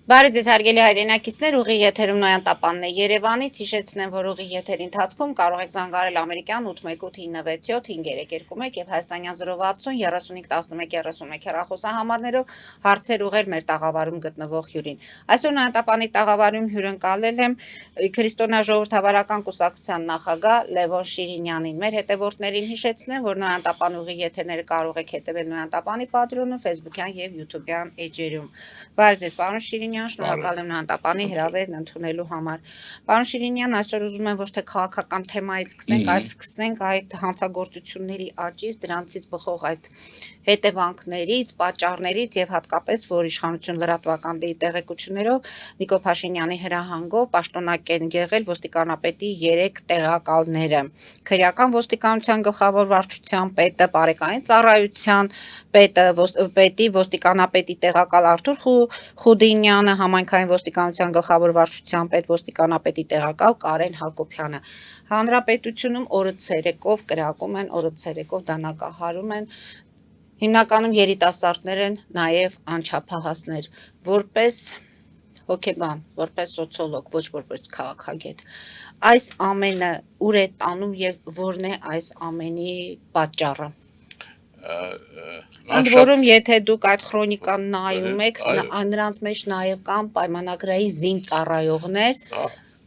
Բարի ձեզ հարգելի հայրենակիցներ, ուղիղ եթերում Նոյան Տապանն է Երևանից, հիշեցնեմ, որ ուղիղ եթերի ընթացքում կարող եք զանգարել ամերիկյան 818-967-531 եւ հայաստանյան 060-3511-31 հեռախոսահամարներով հարցեր ուղղել մեր տաղավարում գտնվող հյուրին։ Այսօր Նոյան Տապանի տաղավարում հյուրընկալել եմ քրիստոնեաժողովրդավարական կուսակցության նախագահ Լևոն Շիրինյանին։ Մեր հետևորդներին հիշեցնեմ, որ Նոյան Տապանի ուղիղ եթերները կարող եք հետևել Նոյան Տապանի պատրոնում, Facebook-յան եւ YouTube-յան էջերում։ Բարի ձեզ, պարոն Շիրինյան, շնորհակալ եմ Նոյան Տապանի հրավերն ընդունելու համար։ Պարոն Շիրինյան, այսօր ուզում եմ ոչ թե քաղաքական թեմայից սկսենք, այլ սկսենք այդ հանցագործությունների աճից, դրանցից բխող այդ հետևանքներից, պատճառներից եւ հատկապես, որ իշխանություն լրատվական դեպի տեղեկություններով Նիկոլ Փաշինյանի հրահանգով պաշտոնակ են եղել ոստիկանապետի 3 տեղակալները։ Քրեական ոստիկանության գլխավոր վարչության պետը, բարեկային ծառայության պետի ոստիկանապետի տեղակալ Արթուր Խուդինյանը, համայնքային ոստիկանության գլխավոր վարչության պետ ոստիկանապետի տեղակալ Կարեն Հակոբյանը։ Հանրապետությունում օրը ցերեկով կրակում են, օրը ցերեկով դանակահարում են հիմնականում երիտասարդներ են, նաև անչափահասներ, որպես հոգեբան, որպես սոցիոլոգ, ոչ որպես քաղաքագետ։ Այս ամենը ուր է տանում եւ որն է այս ամենի պատճառը։ Ընդ որում, եթե դուք այդ քրոնիկան նայում եք, նրանց մեջ նաև կան պայմանագրային զինծառայողներ,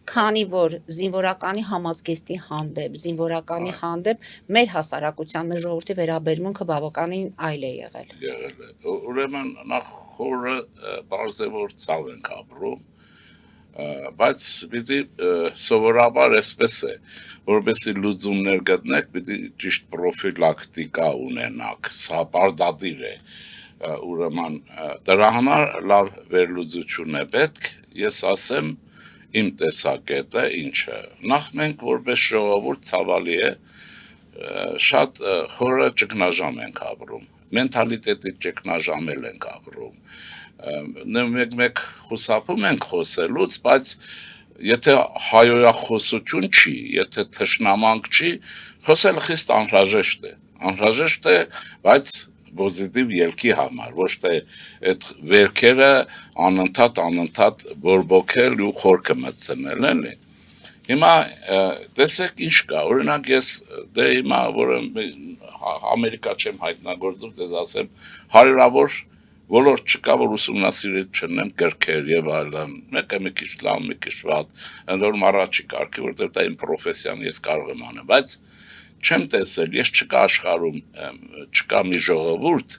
քանի որ զինվորականի համազգեստի հանդեպ մեր հասարակության, մեր ժողովրդի վերաբերմունքը բավականին այլ է եղել։ Ուրեմն նախ խորը բարձ է որ ցավ ենք ապրում, բայց պիտի սովորաբար այսպես է, որպեսզի լուծումներ գտնեք, պիտի ճիշտ պրոֆիլակտիկա ունենաք, սա պարտադիր է, ուրեմն դրա համար լավ վերլուծություն է պետք, ես ասեմ իմ տեսակետը ինչը, նախ մենք որպես ժողովուրդ ցավալի է, շատ խորը ճգնաժամ ենք ապրում, մենթալիտետի ճգնաժամել ենք ապրում, մեկ խուսափում ենք խոսելուց, բայց եթե հայոյախոսություն չի, եթե թշնամանք չի, խոսելը խիստ անհրաժեշտ է, բայց պոզիտիվ ելքի համար, ոչ թե այդ վերքերը անընդհատ բորբոքել ու խորքը մտցնել էլի։ Հիմա տեսեք ինչ կա, օրինակ ես դե հիմա որ Ամերիկա չեմ հայտնագործում, դες ասեմ հարյուրավոր ոլորտ չկա, որ ուսումնասիրել չնեմ գրքեր եւ այլն, մեկը մի քիչ լավ, մի քիչ վատ, ընդ որում առաջի կարգի, որտեղ դա իմ պրոֆեսիան ես կարող եմ անել, բայց չեմ տեսել, ես չկա աշխարհում, չկա մի ժողովուրդ,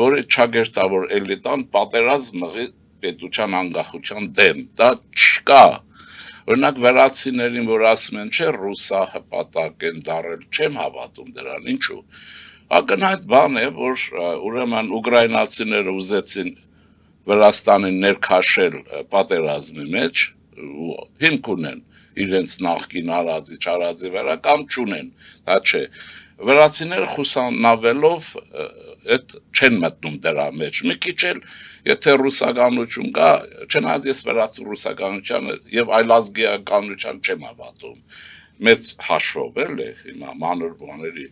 որը չագերտավոր էլիտան պատերազմ մղի պետության անկախության դեմ, դա չկա։ Օրինակ վերացիներին, որ ասում են, չէ, ռուսա հպատակ են դարել, չեմ հավատում դրան, ինչու։ Ակնհայտ բան է, որ ուրեմն ուկրաինացիները ուզեցին Վրաստանին ներքաշել պատերազմի մեջ, հիմք ունեն իրենց նախկին արածի, չարածի վրա կամ չունեն, դա չէ։ Վրացիները խուսանավելով այդ չեն մտնում դրա մեջ, մի քիչ էլ եթե ռուսականություն կա, չնայած ես վրացի ռուսականությանը եւ այլազգիականության չեմ հավատում, մեծ հաշվով էլ է հիմա մանր բաների,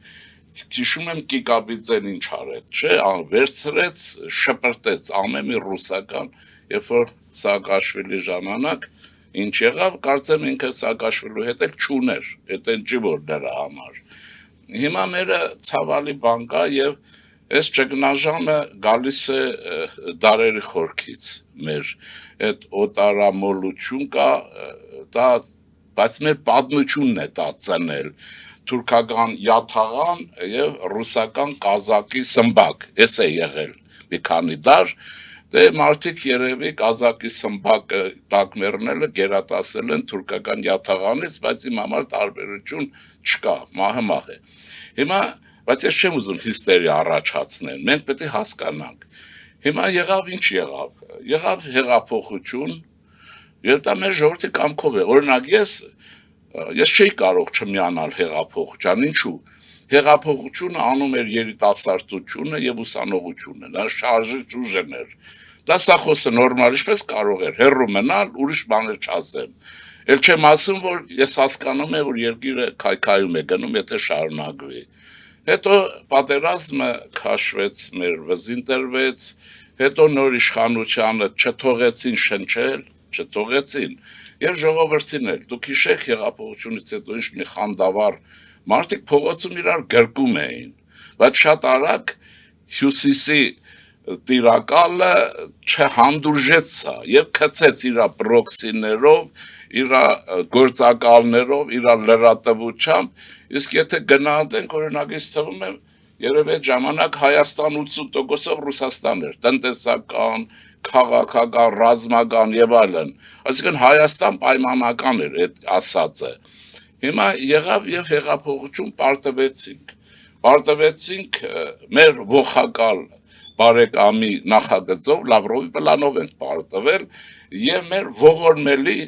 հիշում եմ Կիկաբիձեն ինչ արեց, չէ, վերցրեց, շպրտեց ամեն մի ռուսական, երբ որ Սաակաշվիլի ժամանակ ինչ եղավ, կարծեմ ինքը Սաակաշվիլու հետ էլ չուներ, այդ են չի որ դրա համար։ Հիմա մերը ցավալի բան կա եւ այս ճգնաժամը գալիս է դարերի խորքից մեր այդ օտարամոլություն կա, դա բայց մեր պատմությունն է դա ծնել թուրքական յաթաղան եւ ռուսական կազակի սմբակ, էս է եղել մի քանի դար, դե մարդիկ երևի կազակի սմբակը տակմերնելը գերատասել են թուրքական յաթաղանից, բայց իմ համար տարբերություն չկա, մահը մահ է։ Հիմա, բայց ես չեմ ուզում հիստերիա առաջացնել, մենք պետք է հասկանանք։ Հիմա եղավ ինչ եղավ, եղավ հեղափոխություն, եւ դա մեր ժողովրդի կամքով է, օրինակ ես չէի կարող չմիանալ հեղափոխության, ինչու։ Հեղափոխությունը անում էր երիտասարդությունը եւ ուսանողությունը, դա շարժիչ ուժն էր։ Դա սա խոսը նորմալ ինչպես կարող էր հեռու մնալ, ուրիշ բաներ չասեմ։ Էլ չեմ ասում, որ ես հասկանում եմ, որ երկիրը քայքայում է գնում, եթե շարունակվի։ Հետո պատերազմը քաշվեց, մեր վզին տրվեց, հետո նոր իշխանությանը չթողեցին շնչել, չթողեցին, եւ ժողովրդին էլ, դուք հիշեք հեղափոխությունից հետո ինչ մի խանդավառ մարդիկ փողոցում իրար գրկում էին, բայց շատ արագ Հյուսիսի տիրակալը չհանդուրժեց սա եւ քցեց իր պրոքսիներով, իր գործակալներով, իր լրատվությամբ, իսկ եթե գնահատենք օրինակից թվում է երևի այդ ժամանակ Հայաստան 80%-ով Ռուսաստան էր, տնտեսական, քաղաքական, ռազմական եւ այլն, այսինքն Հայաստան պայմանական էր այդ ասածը։ Հիմա եղավ եւ հեղափոխություն պարտվեցինք մեր ողակալ բարեկամի նախագծով Լավրովի պլանով ենք պարտվել եւ մեր ողորմելի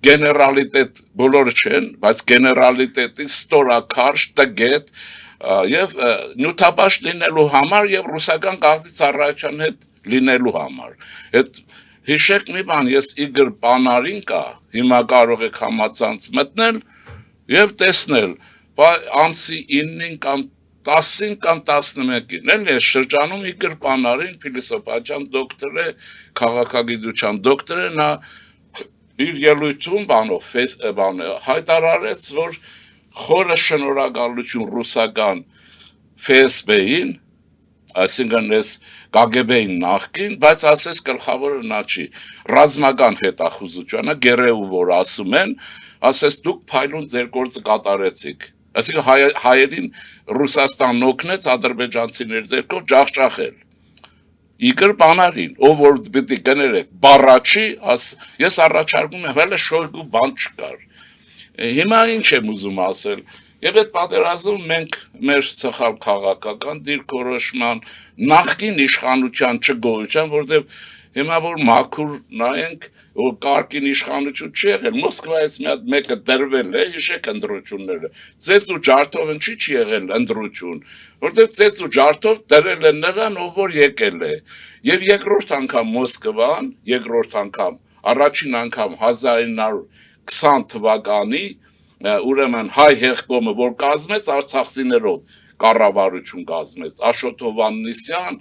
գեներալիտետ բոլորը չեն, բայց գեներալիտետի ստորակարճ տգետ եւ նյութաբաշխ լինելու համար եւ ռուսական գազի ծառայության հետ լինելու համար։ Այդ հիշեք մի բան, ես Իգոր Պանարին կա, հիմա կարող եք համացանց մտնել եւ տեսնել, ամսի 9-ին կամ 10-ին կամ 11-ին, էլի այս շրջանում Իգոր Պանարին փիլիսոփայության դոկտոր է, քաղաքագիտության դոկտոր է, նա իր ելույթում հայտարարեց, որ խորը շնորհակալություն ռուսական ФՍԲ-ին, այսինքն այս ԿԳԲ-ին նախկին, բայց ասես գլխավորը նա չի, ռազմական հետախուզությանը գերեու որ ասում են, ասես դուք փայլուն ձեր գործը կատարեցիք, այսինքն հայերին Ռուսաստանն օգնեց ադրբեջանցիների ձեռքով ջախջախել։ Իգոր Պանարին, ով որ պիտի կներեք, բառաչի, ես առաջարկում եմ, հələ շոյգու բան չկար։ Հիմա ինչ եմ ուզում ասել, եւ այդ պատերազմում մենք մեր սխալ քաղաքական դիրքորոշման, նախկին իշխանության չգոյության, որտեղ հիմա որ մաքուր նայենք, որ կարգին իշխանություն չի եղել, Մոսկվայից մի հատ մեկը դրվել է, հիշեք ընտրությունները, ծեծ ու ջարդով ինչի չի եղել ընտրություն, որտեղ ծեծ ու ջարդով դրել են նրան, ով որ եկել է, եւ երկրորդ անգամ Մոսկվան, երկրորդ անգամ, առաջին անգամ 1920 թվականի ուրեմն հայ հեղկոմը, որ կազմեց արցախցիներով կառավարություն կազմեց, Աշոտ Հովհաննիսյան,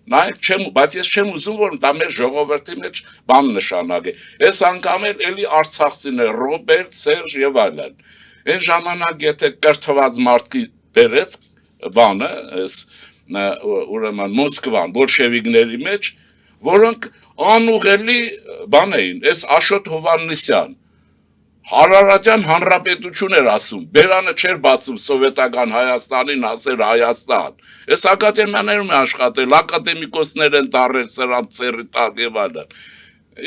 բայց ես չեմ ուզում, որ դա մեր ժողովրդի մեջ բան նշանակի, այս անգամ էլի արցախցիներ, Ռոբերտ, Սերժ եւ այլն, այն ժամանակ եթե կրթված մարդկի բերեց բանը, այս ուրեմն Մոսկվան, բոլշևիկների մեջ, որոնք անուղելի բան էին, այս Աշոտ Հովհաննիսյան, Հարարատյան հանրապետություն էր ասում, բերանը չէր բացում սովետական Հայաստանին, ասեր Հայաստան, այս ակադեմիաներում է աշխատել, ակադեմիկոսներ են դարել սրանց ծերի տակ եւ այլն,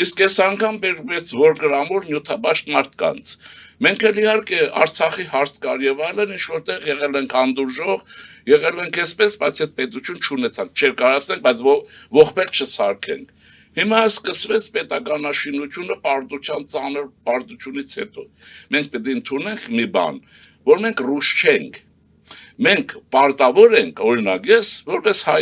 իսկ այս անգամ բերվեց որ գրամոր նյութաբաշխ մարդկանց, մենք էլ իհարկե Արցախի հարց կար եւ այլն, ինչ որտեղ եղել ենք անդուրժող, եղել ենք այսպես, բայց այդ պետություն չունեցանք, չէր կարասենք, բայց ողբեր չսարքենք։ Հիմա սկսվեց պետականաշինությունը պարտության ծանր պարտությունից հետո։ Մենք պետք է ընդունենք մի բան, որ մենք ռուս չենք։ Մենք պարտավոր ենք, օրինակ ես, որպես հայ,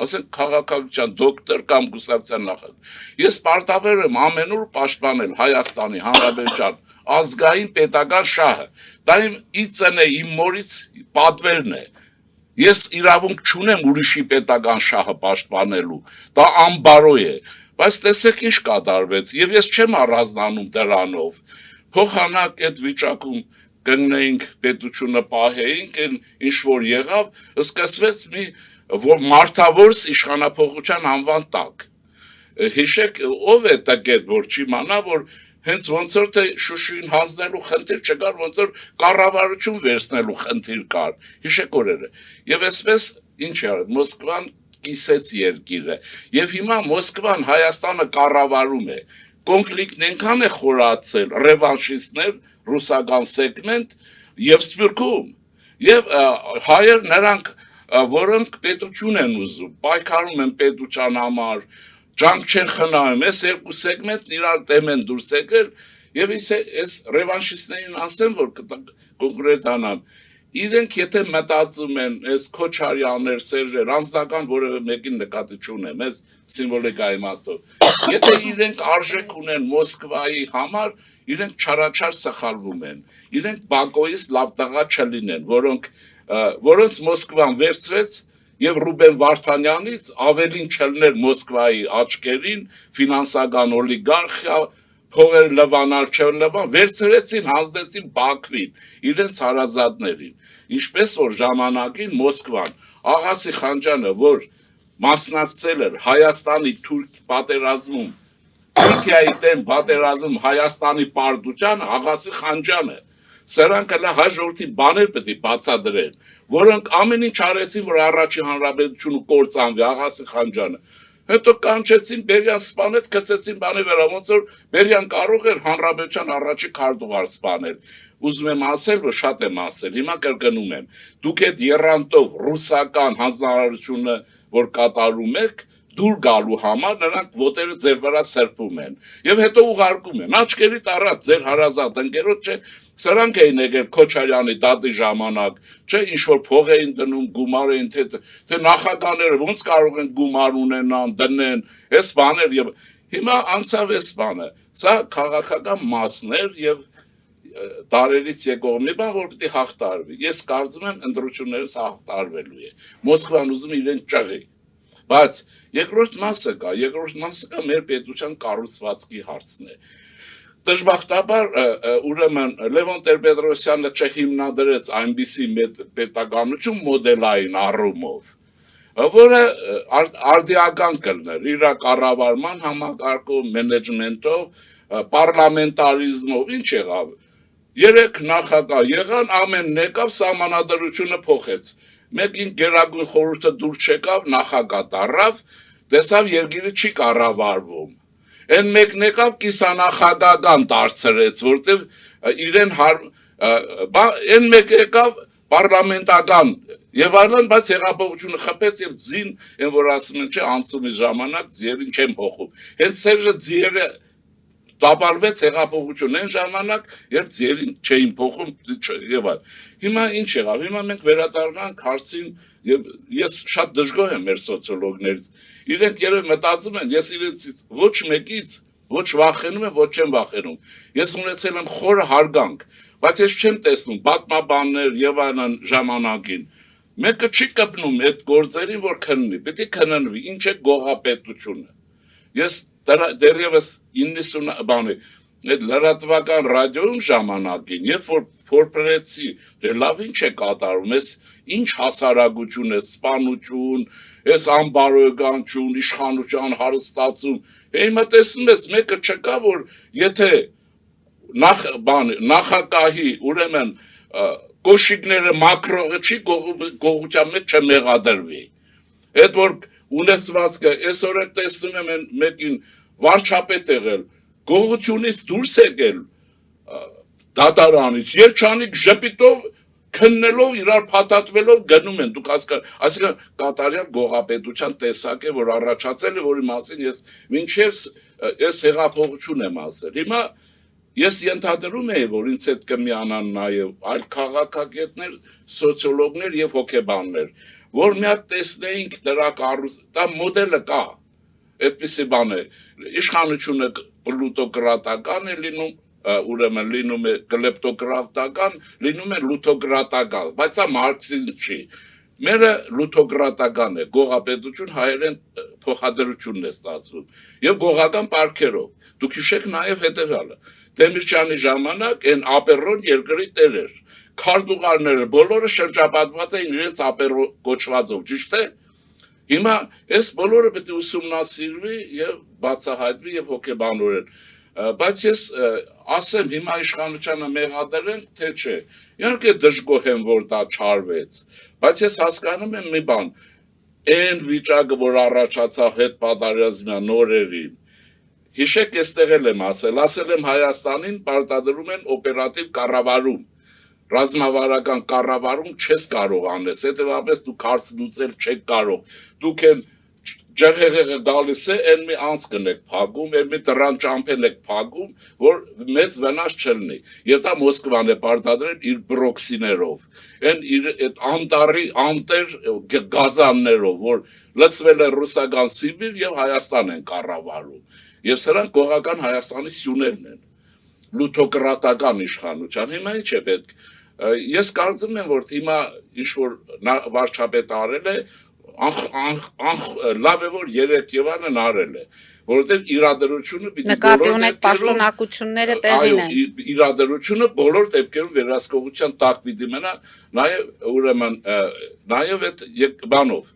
ասենք քաղաքագիտության դոկտոր կամ գուսակցության նախագահ։ Ես պարտավոր եմ ամենուր պաշտպանել Հայաստանի Հանրապետության ազգային պետական շահը։ Դա իմ իծն է, իմ մորից պատվերն է։ Ես իրավունք չունեմ ուրիշի պետական շահը պաշտպանելու։ Դա անբարո է։ Բայց տեսեք ինչ կատարվեց, եւ ես չեմ առանձնանում դրանով։ Փոխանակ այդ վիճակում կգնեինք պետությունը պահեինք, ինչ որ եղավ, սկսվեց մի մարդավոր իշխանափոխության անվան տակ։ Հիշեք, ով է տակետ, որ չիմանա, որ հենց ոնց որ թե Շուշիին հանձնելու խնդիր չկար, ոնց որ կառավարություն վերցնելու խնդիր կար։ Հիշեք օրերը։ Եվ այսպես ինչ արեց Մոսկվան կիսեց երկիրը եւ հիմա Մոսկվան Հայաստանը կառավարում է կոնֆլիկտն այնքան է խորացել ռևանշիստներ ռուսական սեգմենտ եւ Սփյուռքում եւ հայեր նրանք որոնք պետություն են ուզում պայքարում են պետության համար ջանք չեն խնայում այս երկու սեգմենտն իրար դեմ են դուրս եկել եւ այս ռևանշիստներին ասեմ որ կոնկրետանամ իրենք եթե մտածում են այս Քոչարյաններ, Սերժեր, անձնական որևէ մեկին նկատի չունեմ, այս սիմվոլիկայի իմաստով։ Եթե իրենք արժեք ունեն Մոսկվայի համար, իրենք չարաչար սխալվում են։ Իրենք Բաքոյից լավ տղա չլինեն, որոնց Մոսկվան վերցրեց եւ Ռուբեն Վարդանյանից ավելին չլներ Մոսկվայի աչքերին, ֆինանսական օլիգարխիա, փողեր լվանալ չլվան, վերցրեցին, հանձնեցին Բաքվին, իրենց հարազատներին։ Ինչպես որ ժամանակին Մոսկվան Աղասի Խանջյանը, որ մասնակցել էր Հայաստանի թուրք պատերազմում, Թուրքիայի դեմ պատերազմում Հայաստանի պարտության Աղասի Խանջյանը, սրանք հələ հայ ժողովրդի բաներ պետք է բացատրեն, որոնք ամեն ինչ արեցին, որ առաջին հանրապետությունը կործանվի, Աղասի Խանջյանը։ Հետո կանչեցին, Բերյան սպանեց, գցեցին բանի վրա, ոնց որ Բերյան կարող էր հանրապետության առաջի քարտուղար սպանել։ Ուզում եմ ասել, որ շատ եմ ասել, հիմա կրկնում եմ, դուք այդ երանդով ռուսական հանձնարարությունը, որ կատարում եք, դուր գալու համար նրանք ոտերը ձեր վրա սրբում են եւ հետո ուղարկում են աչքերիդ առած ձեր հարազատ ընկերոջ չէ սրանք էին եկել Քոչարյանի դատի ժամանակ չէ ինչ որ փող էին դնում գումար էին թե նախագաները ոնց կարող են գումար ունենան դնեն այս բաներ եւ հիմա անցավ այս բանը սա քաղաքական մասներ եւ տարերից եկող մի բան որ պիտի հաղթարվի ես կարծում եմ ընտրություններից հաղթարվելու է Մոսկվան ուզում իրեն ճղի բայց երկրորդ մասը կա մեր պետության կառուցվածքի հարցն է դժբախտաբար ուրեմն Լևոն Տեր-Պետրոսյանը չհիմնադրեց այնպիսի պետականություն մոդելային առումով որը արդիական կլներ իր կառավարման համակարգով մենեջմենտով պարլամենտարիզմով ինչ եղավ երեք նախագահ եղան ամենն եկավ սահմանադրությունը փոխեց մեկին գերագույն խորհուրդը դուր չեկավ նախագահ դառավ տեսավ երկիրը չի կառավարվում Են մեկն եկավ կիսանախագահական դարձրեց, որտեղ իրեն են մեկ եկավ պարլամենտական եւ այլն, բայց հեղափոխությունը խփեց եւ ձին, այն որ ասում են, չէ, անցումի ժամանակ ձիերին չեն փոխում։ Հենց Սերժը ձիերը տապալվեց հեղափոխություն այն ժամանակ, երբ ձիերին չէին փոխում եւ այլ։ Հիմա ինչ եղավ։ Հիմա մենք վերադառնանք հարցին եւ ես շատ դժգոհ եմ մեր սոցիոլոգներից։ Իրենք երբ մտածում են, ես իրենցից ոչ մեկից ոչ վախենում եմ, ոչ չեմ վախենում։ Ես ունեցել եմ խորը հարգանք, բայց ես չեմ տեսնում պատմաբաններ եւ այլն ժամանակին։ Մեկը չի կպնում այդ գործերին, որ քննի, պետք է քննվի, ինչ է գողապետությունը։ Ես դեռևս 90 բանի այդ լրատվական ռադիոյում ժամանակին, երբ որ փորփրեցի, դե լավ ինչ է կատարում, ես ինչ հասարակություն է, սպանություն, ես անբարոյականություն, իշխանության հարստացում, հիմա տեսնում ես, մեկը չկա, որ եթե նախագահի, ուրեմն կոշիկները մակրողը չի գողության մեջ չմեղադրվի, այդ որ ունեցվածքը, այսօր է տեսնում եմ մեկին վարչապետ եղել, գողությունից դուրս եկել դատարանից, երջանիկ ժպիտով քննելով, իրար փաթաթվելով գնում են, դուք այսինքն կատարյալ գողապետության տեսակ է, որ առաջացել է, որի մասին ես մինչև այս հեղափոխություն եմ ասել։ Հիմա ես ենթադրում եմ, որ ինձ հետ կմիանան նաև այլ քաղաքագետներ, սոցիոլոգներ եւ հոգեբաններ, որ մի հատ տեսնեինք դրա դա մոդելը կա, այդպիսի բան է, իշխանությունը պլուտոկրատական է լինում, ուրեմն լինում է կլեպտոկրատական, լինում է լութոկրատական, բայց սա մարքսիզմ չի։ Մերը լութոկրատական է, գողապետություն հայերեն փոխադրությունն է ստացվում եւ գողական պարգերով։ Դուք հիշեք նաեւ հետեւյալը։ Դեմիրճյանի ժամանակ այն ապերոն երկրի տեր էր։ Քարտուղարները բոլորը շրջապատված էին իրենց ապերո կոչվածով, ճիշտ է։ Հիմա այս բոլորը պետք է ուսումնասիրվի եւ բացահայտվի եւ հոգեբանորեն բայց ես ասեմ հիմա իշխանությանը մեղադրենք թե չէ իհարկե դժգոհ եմ որ դա չարվեց բայց ես հասկանում եմ մի բան այն վիճակը որ առաջացավ հետ պատերազմյան նորերին հիշեք այստեղ եմ ասել եմ Հայաստանին պարտադրում են օպերատիվ կառավարում ռազմավարական կառավարում չես կարող անես հետեւաբար դուք հարց լուծել չեք կարող դուք են ջրհեղեղը գալիս է, այն մի անցքն եք փակում, այն մի դրան ճամփեն եք փակում, որ մեծ վնաս չլինի։ Եվ դա Մոսկվան է պարտադրել իր բրոքսիներով, այն իր այդ անտարի անտեր գազաններով, որ լցվել է ռուսական Սիբիր եւ Հայաստան են կառավարում։ Եվ սրանք գողական Հայաստանի սյուներն են, լութոկրատական իշխանության։ Հիմա ինչ է պետք։ Ես կարծում եմ, որ հիմա ինչ որ վարչապետ արել է լավ է որ 3 եւ այլն արել է, որովհետեւ իրադրությունը պիտի նկատի ունեք պաշտոնակությունները տեղին են։ Իրադրությունը բոլոր դեպքերում վերահսկողության տակ պիտի մնա, նաեւ ուրեմն նաեւ այդ բանով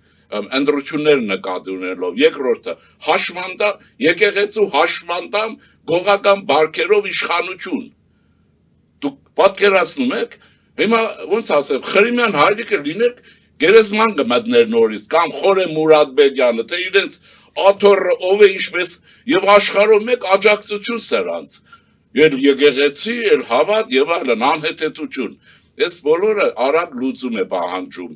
ընդրություններ նկատի ունելով, երկրորդը հաշմանդամ, եկեղեցու հաշմանդամ գողական բարքերով իշխանություն։ Դուք պատկերացնում եք, հիմա ոնց ասեմ, Խրիմյան հայրիկը լիներ գերեզման կմտներ նորից, կամ Խորե Մուրադբեգյանը, թե իրենց աթոռը ով է ինչպես եւ աշխարհով մեկ աջակցություն սրանց։ Եկեղեցի, էլ հավատ եւ այլն անհետեցություն։ Այս բոլորը արագ լուծում է պահանջում։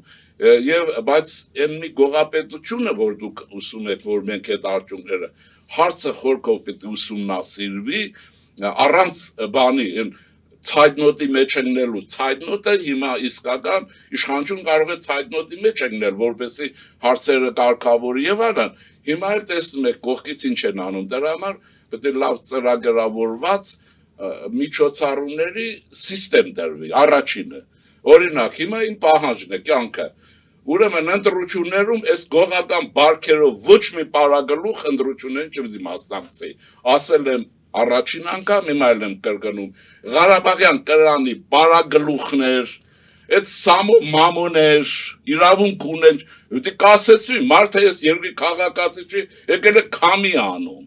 Եվ բայց այն մի գողապետությունը, որ դուք ուսում եք, որ մենք այդ արդյունքները հարցը խորքով պետք է ուսումնասիրվի, առանց բանի ցայտնոտի մեջ ընկնելու, ցայտնոտը հիմա իսկական իշխանություն կարող է ցայտնոտի մեջ ընկնել, որպեսզի հարցերը կարգավորի եւ այլն։ Հիմա էլ տեսնում եք կողքից ինչ են անում, դրա համար պետք է լավ ծրագրավորված միջոցառումների համակարգ դրվի, առաջինը։ Օրինակ, հիմա իմ պահանջն է կյանքը։ Ուրեմն ընտրություններում այս գողական բարքերով ոչ մի պարագլուխ ընտրություններին չպետք է մասնակցի։ Ասել եմ առաջին անգամ, հիմա էլ եմ կրկնում, Ղարաբաղյան կրանի պարագլուխներ, այդ սամո մամոներ, իրավունք ունեն, պետք է կասեցվի, մարդը ես երկրի քաղաքացի չի, եկել է քամի անում։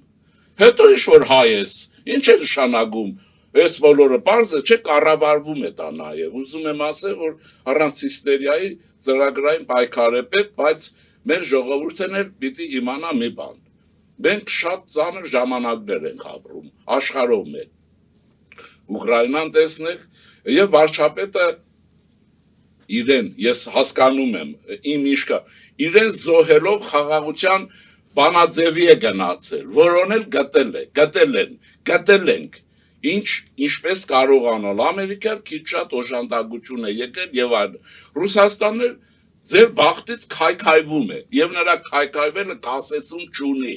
Հետո ինչ որ հայ ես, ինչ է նշանակում։ Այս բոլորը բարձր չէ, կառավարվում է դա նաև։ Ուզում եմ ասել, որ առանց հիստերիայի ծրագրային պայքար է պետք, բայց մեր ժողովուրդն էլ պիտի իմանա մի բան։ Մենք շատ ծանր ժամանակներ ենք ապրում, աշխարհով մեկ։ Ուկրաինան տեսնեք, եւ վարչապետը իրեն, ես հասկանում եմ, իմ իշկա, իրեն զոհելով խաղաղության բանաձևի է գնացել, որոնել գտել ենք, ինչպես կարողանալ, Ամերիկան քիչ շատ օժանդակություն է եկել եւ այլն, Ռուսաստանն ձեր բախտից քայքայվում է, եւ նրա քայքայվելը կասեցում չունի,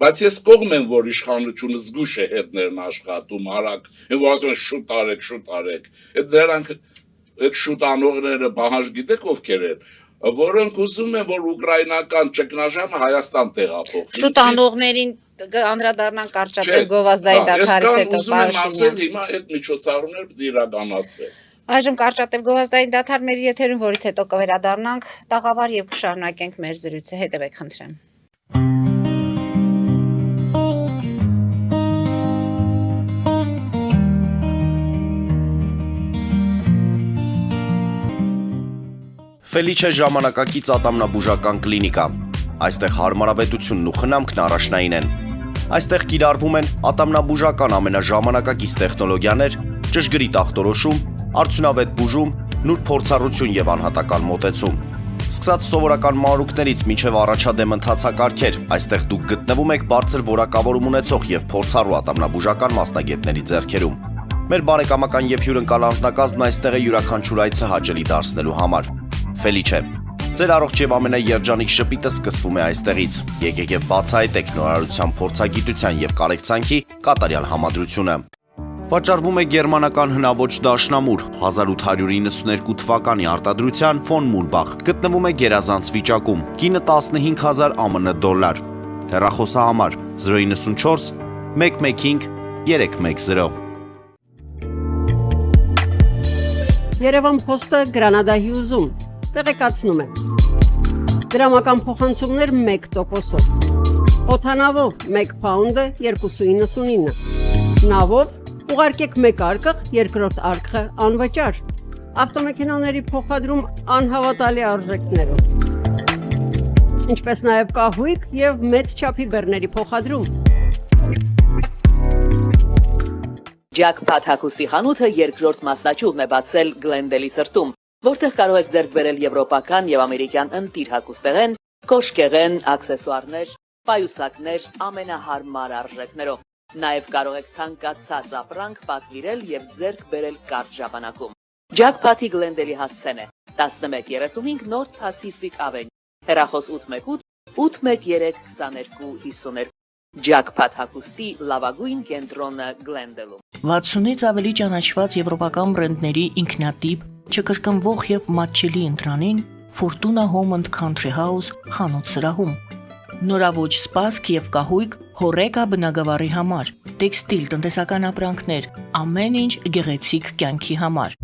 բայց ես կողմ եմ, որ իշխանությունը զգուշ է հետներն աշխատում, արագ, եւ ասում են շուտ արեք, այդ դրանք այդ շուտանողները բահանջ գիտեք ովքեր են, որոնք ուզում են, որ ուկրաինական ճգնաժամը Հայաստան տեղափոխվի։ Շուտանողներին անդրադառնան Կարճատև գովազդային դադարից հետո Պարաշինյան։ Հիմա այդ միջոցառումները պետք է իրականացվեն։ Այժմ Կարճատև գովազդային դադար մեր եթերում, որից հետո կվերադառնանք տաղավար եւ կշարունակենք մեր զրույցը։ Հետևեք խնդրեմ։ Ֆելիչե ժամանակակից ատամնաբուժական կլինիկա։ Այստեղ հարմարավետությունն ու խնամքն առաջնային են։ Այստեղ կիրառվում են ատամնաբուժական ամենաժամանակակից տեխնոլոգիաներ, ճշգրիտ ախտորոշում, արդյունավետ բուժում, նուրբ փորձառություն եւ անհատական մոտեցում։ Սկսած սովորական մանրուքներից մինչև առաջադեմ ընթացակարգեր, այստեղ դուք գտնվում եք բարձր որակավորում ունեցող եւ փորձառու ատամնաբուժական մասնագետների ձեռքերում։ Մեր բարեկամական եւ հյուրընկալ անձնակազմն այստեղ է յուրաքանչյուր այցը հաճելի դարձնելու համար։ Ֆելիչե, ձեր առողջ եւ ամենաերջանիկ շպիտը սկսվում է այստեղից։ Եկեք եւ բացահայտեք նորարարության փորձագիտության եւ կարեկցանքի կատարյալ համադրությունը։ Վաճառվում է գերմանական հնաոճ դաշնամուր 1892 թվականի արտադրության Ֆոն Մուլբախ, գտնվում է գերազանց վիճակում, կինը 15000 ԱՄՆ դոլար։ Հեռախոսահամար 094 115 310։ Երևան փոստը Գրանադա Հյուզում տեղեկացնում է։ Դրամական փոխանցումներ 1%-ով։ Օդանավով 1 փաունդը 2.99։ Նավով ուղարկեք 1 արկղ, երկրորդ արկղը անվճար։ Ավտոմեքենաների փոխադրում անհավատալի արժեքներով։ Ինչպես նաև կահույք եւ մեծ չափի բեռների փոխադրում։ Ջաքփաթ հագուստի խանութը երկրորդ մասնաճյուղն է բացել Գլենդելի սրտում, որտեղ կարող եք ձեռք բերել եվրոպական եւ ամերիկյան ընտիր հագուստեղեն, կոշկեղեն, աքսեսուարներ, պայուսակներ ամենահարմար արժեքներով։ Նաև կարող եք ցանկացած ապրանք պատվիրել եւ ձեռք բերել կարճ ժամանակում։ Ջաքփաթի Գլենդելի հասցեն է 1135 North Pacific Avenue, հեռախոս 818 813 2252։ Ջաքփաթ հագուստի լավագույն կենտրոնը Գլենդելում։ 60-ից ավելի ճանաչված եվրոպական բրենդների ինքնատիպ, չկրկնվող եւ մատչելի ընտրանին Fortuna Home and Country House խանութ սրահում։ Նորաոճ սպասք եւ կահույք Հորեկա բնագավառի համար, տեքստիլ տնտեսական ապրանքներ, ամեն ինչ գեղեցիկ կյանքի համար։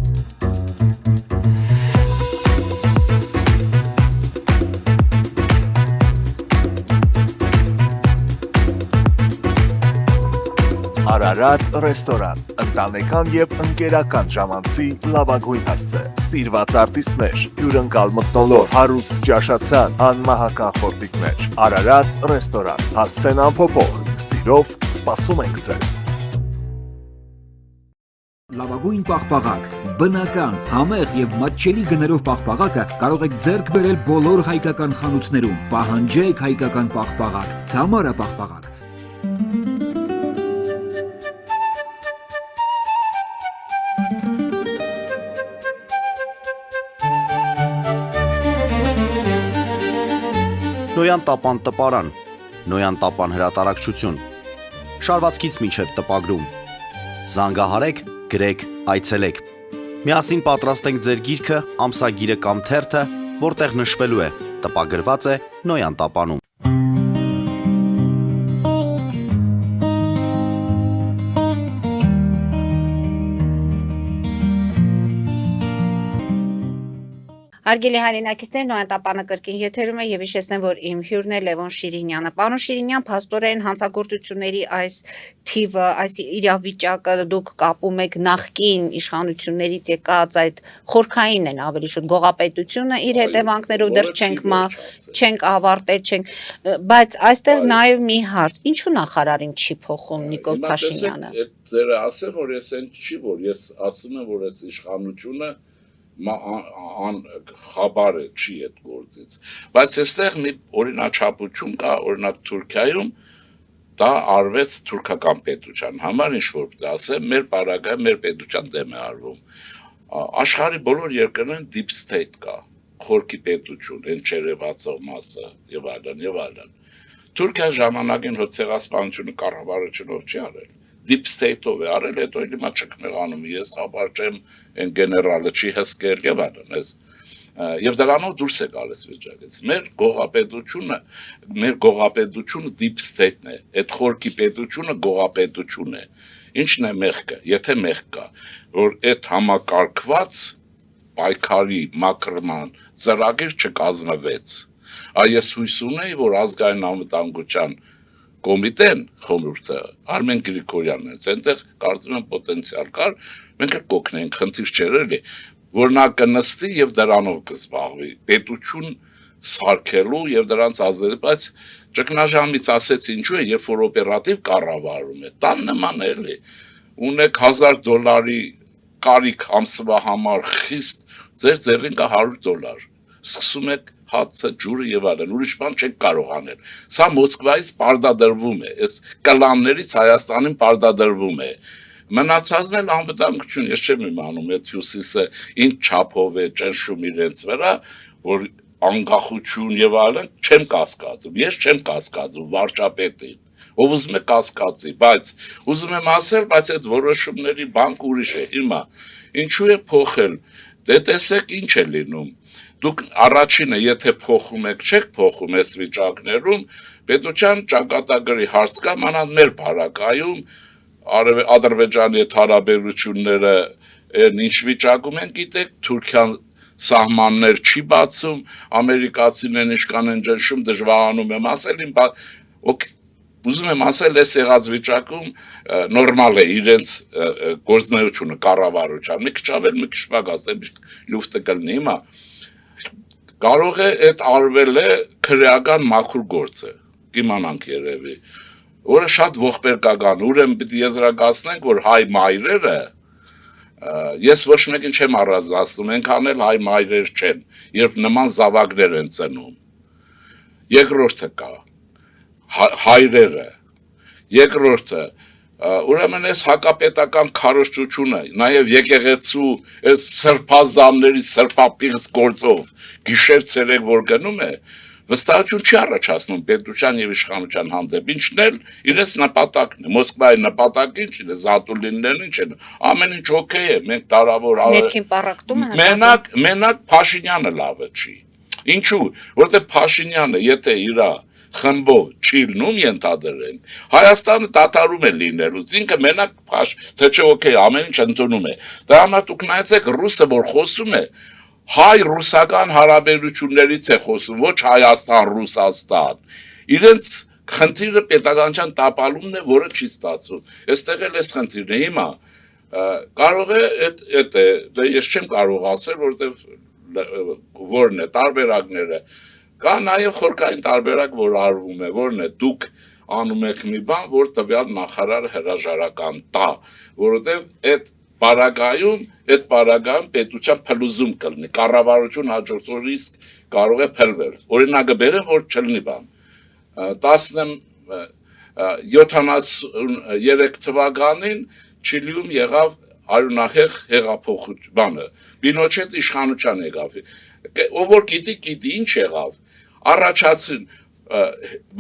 Արարատ ռեստորան, ընտանեկան եւ ընկերական ժամանցի լավագույն հասցե, սիրված արտիստներ, հյուրընկալ մթնոլորտ, հարուստ ճաշացան, անմահական խորտիկներ, Արարատ ռեստորան, հասցեն անփոփոխ, սիրով սպասում ենք ձեզ։ Լավագույն պաղպաղակ, բնական, համեղ եւ մատչելի գներով պաղպաղակը կարող եք ձեռք բերել բոլոր հայկական խանութներում։ Պահանջեք հայկական պաղպաղակ, Թամարա պաղպաղակ։ Նոյան տապան տպարան, Նոյան տապան հրատարակչություն, շարվածքից մինչև տպագրում, զանգահարեք, գրեք, այցելեք, միասին պատրաստենք ձեր գիրքը, ամսագիրը կամ թերթը, որտեղ նշվելու է, տպագրված է Նոյան տապանում։ Հարգելի հայրենակիցներ, Նոյան տապանը կրկին եթերում է եւ հիշեցնեմ, որ իմ հյուրն է Լևոն Շիրինյանը։ Պարոն Շիրինյան, փաստորեն հանցագործությունների այս թիվը, այս իրավիճակը դուք կապում եք նախկին իշխանություններից եկած այդ խորքային են ավելի շուտ գողապետությունը իր հետևանքներով դեռ չենք ավարտել, բայց այստեղ նաեւ մի հարց, ինչու նախարարին չի փոխում Նիկոլ Փաշինյանը։ Այդ ձերը ասեմ, որ ես այն չի, որ ես ասում եմ, որ այս իշխանությունը խաբար է չի այդ գործից, բայց այստեղ մի օրինաչափություն կա, օրինակ Թուրքիայում դա արվեց թուրքական պետության համար, ինչ որ պետք է ասեմ, մեր պարագայում մեր պետության դեմ է արվում, աշխարհի բոլոր երկրներում deep state կա, խորքի պետություն, այն չերևացող մասը եւ այլն, Թուրքիա ժամանակին հո ցեղասպանությունը կառավարությունով չի արել, deep state-ով է արել, հետո հիմա չկնեղանում ես խաբար չեմ, այն գեներալը չի հսկել եւ այլն, եւ դրանով դուրս է գալիս վիճակից։ Մեր գողապետությունը deep state-ն է, այդ խորքի պետությունը գողապետություն է։ Ինչն է մեղքը, եթե մեղք կա, որ այդ համակարգված պայքարի մակրման ծրագիր չկազմվեց։ Այս հույս ունեի, որ ազգային անվտանգության կոմիտեն խորհուրդը Արմեն Գրիգորյանն է, այնտեղ կարծում եմ պոտենցիալ կար, մենք կօգնենք, խնդիր չէր էլի, որ նա կնստի եւ դրանով կզբաղվի, պետություն սարքելու եւ դրանց ազդել, բայց ճգնաժամից ասեց ինչու է, երբ որ օպերատիվ կառավարում է, տան նման էլի, ունեք $1000 կարիք ամսվա համար խիստ, ձեր ձեռին կա $100, սկսում եք հացը, ջուրը եւ այլն, ուրիշ բան չեք կարող անել։ Սա Մոսկվայից պարտադրվում է, այս կլաններից Հայաստանին պարտադրվում է։ Մնացածն էլ անվտանգություն, ես չեմ իմանում, այդ Հյուսիսը ինչ չափով է ճնշում իրենց վրա, որ անկախություն եւ այլն չեմ կասկածում, ես չեմ կասկածում վարչապետին, ով ուզում է կասկածի, բայց ուզում եմ ասել, բայց այդ որոշումների բանկ ուրիշ է։ Հիմա ինչու է փոխել, դե տեսեք ինչ է լինում։ Դուք առաջինը, եթե փոխում եք, չեք փոխում այս վիճակներում, պետության ճակատագրի հարց կա, մանավանդ մեր բարակայում Ադրբեջանի հետ հարաբերությունները ինչ վիճակում են, գիտեք, Թուրքիան սահմաններ չի բացում, ամերիկացիներն ինչքան են ճնշում, դժվարանում եմ ասել, ուզում եմ ասել, այս եղած վիճակում նորմալ է իրենց գործունեությունը կառավարության, մի քիչ ավել, մի քիչ պակաս, լուֆտը կլինի հիմա, կարող է այդ արվել է քրեական մաքուր գործը, կիմանանք երևի, որը շատ ողբերգական, ուրեմն պիտի եզրակացնենք, որ հայ մայրերը, ես ոչ մեկին չեմ առանձնացնում, այնքան էլ հայ մայրեր չեն, երբ նման զավակներ են ծնում, երկրորդը կա, հայրերը, երկրորդը, ուրեմն այս հակապետական քարոզչությունը, նաև եկեղեցու այս սրբազամների սրբապիղծ գործով գիշեր ցերեկ որ գնում է, վստահություն չի առաջացնում պետության եւ իշխանության հանդեպ, ինչն էլ իրենց նպատակն է, Մոսկվայի նպատակը ինչն է, Զատուլիններն ինչ են, ամեն ինչ օքեյ է, մենք տարավոր ներքին պառակտում է, մենակ Փաշինյանը լավը չի, Ինչու, որտեղ Փաշինյանը, եթե իր խմբով չի լնում ենթադրենք, Հայաստանը դադարում է լինելուց, ինքը մենակ թե չէ օքեյ ամեն ինչ ընդունում է։ Դրա համար դուք նայեցեք ռուսը, որ խոսում է, հայ-ռուսական հարաբերություններից է խոսում, ոչ Հայաստան-Ռուսաստան։ Իրենց խնդիրը պետականության տապալումն է, որը չի ստացվում։ Այստեղ էլ էս խնդիրն է հիմա։ Կարող է ես չեմ կարող ասել, որովհետև որն է տարբերակները։ Կա նաև խորքային տարբերակ, որ արվում է, որն է դուք անում եք մի բան, որ տվյալ նախարարը հրաժարական տա, որովհետև այդ պարագայում պետության փլուզում կլինի, կառավարություն հաջորդ օրից կարող է փլվել։ Օրինակը բերեմ, որ չլինի բան։ 73 թվականին Չիլիում եղավ արյունահեղ հեղափոխություն, բանը, Պինոչետ իշխանության եկավ։ Ով որ գիտի ինչ եղավ, առաջացին